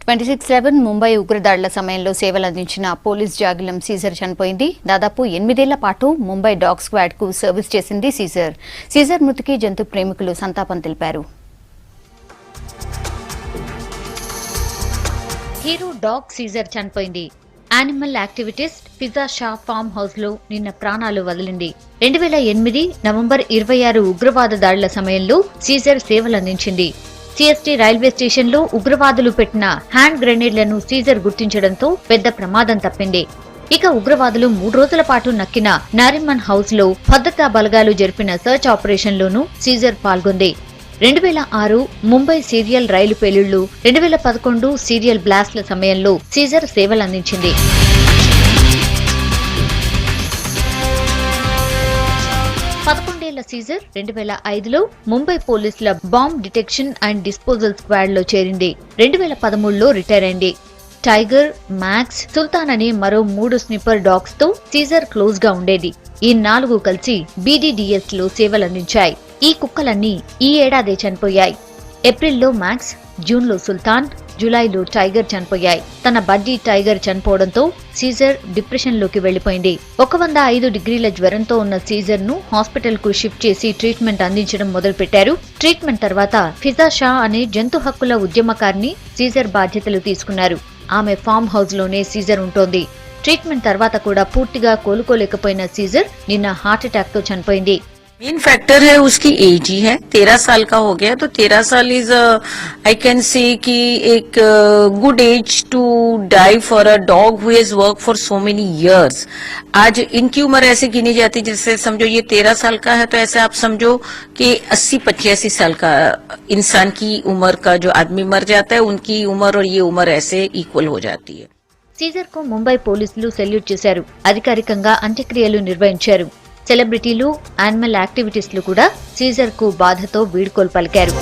26/11 ముంబై ఉగ్రదాడుల సమయంలో సేవలందించిన police జాగిలం Caesar చనిపోయింది. దాదాపు 8 ఏళ్ల పాటు ముంబై డాగ్ స్క్వాడ్ కు సర్వీస్ చేసింది సీజర్. సీజర్ మృతికి జంతు ప్రేమికులు సంతాపం తెలిపారు. హీరో డాగ్ సీజర్ చనిపోయింది. యానిమల్ యాక్టివిటీస్ట్ పిజ్జా షా ఫామ్ హౌస్ లో నిన్న ప్రాణాలు వదిలింది. 2008 నవంబర్ 26 ఉగ్రవాద దాడుల సమయంలో సీజర్ సేవలందించింది. సిఎస్టీ రైల్వే స్టేషన్ లో ఉగ్రవాదులు పెట్టిన హ్యాండ్ గ్రెనేడ్లను సీజర్ గుర్తించడంతో పెద్ద ప్రమాదం తప్పింది. ఇక ఉగ్రవాదులు 3 రోజుల పాటు నక్కిన నారిమన్ హౌస్ లో భద్రతా బలగాలు జరిపిన సర్చ్ ఆపరేషన్ లోనూ సీజర్ పాల్గొంది. 2006 ముంబై సీరియల్ రైలు పేలుళ్లు, 2011 సీరియల్ బ్లాస్ట్ల సమయంలో సీజర్ సేవలందించింది. సీజర్ 2005లో ముంబై పోలీసుల bomb detection and disposal squad లో చేరింది. 2013లో రిటైర్ అయింది. టైగర్, మ్యాక్స్, సుల్తాన్ అనే మరో 3 స్నిప్పర్ డాగ్స్ తో సీజర్ క్లోజ్ గా ఉండేది. ఈ 4 కలిసి బీడీడీఎస్ లో సేవలందించాయి. ఈ కుక్కలన్నీ ఈ ఏడాదే చనిపోయాయి. ఏప్రిల్లో మ్యాక్స్, జూన్లో సుల్తాన్, జులైలో టైగర్ చనిపోయాయి. తన బడ్డీ టైగర్ చనిపోవడంతో సీజర్ డిప్రెషన్ లోకి వెళ్లిపోయింది. 105 డిగ్రీల జ్వరంతో ఉన్న సీజర్ ను హాస్పిటల్ కు షిఫ్ట్ చేసి ట్రీట్మెంట్ అందించడం మొదలుపెట్టారు. ట్రీట్మెంట్ తర్వాత పిజ్జా షా అనే జంతు హక్కుల ఉద్యమకారిని సీజర్ బాధ్యతలు తీసుకున్నారు. ఆమె ఫామ్ హౌస్ లోనే సీజర్ ఉంటోంది. ట్రీట్మెంట్ తర్వాత కూడా పూర్తిగా కోలుకోలేకపోయిన సీజర్ నిన్న హార్ట్ అటాక్ తో చనిపోయింది. मेन फैक्टर है उसकी एज ही है, 13 साल का हो गया, तो 13 साल इज आई कैन से कि एक good age to die for a dog who has work for so many years. आज इनकी उम्र ऐसे गिनी जाती जैसे समझो ये 13 साल का है, तो ऐसे आप समझो कि 80-85 साल का इंसान की उम्र का जो आदमी मर जाता है, उनकी उम्र और ये उम्र ऐसे इक्वल हो जाती है. సీజర్ కు ముంబై పోలీసులు సెల్యూట్ చేశారు. అధికారికంగా అంత్యక్రియలు నిర్వహించారు. సెలబ్రిటీలు, యానిమల్ యాక్టివిటీస్లు కూడా సీజర్ కు బాధతో వీడ్కోలు పలికారు.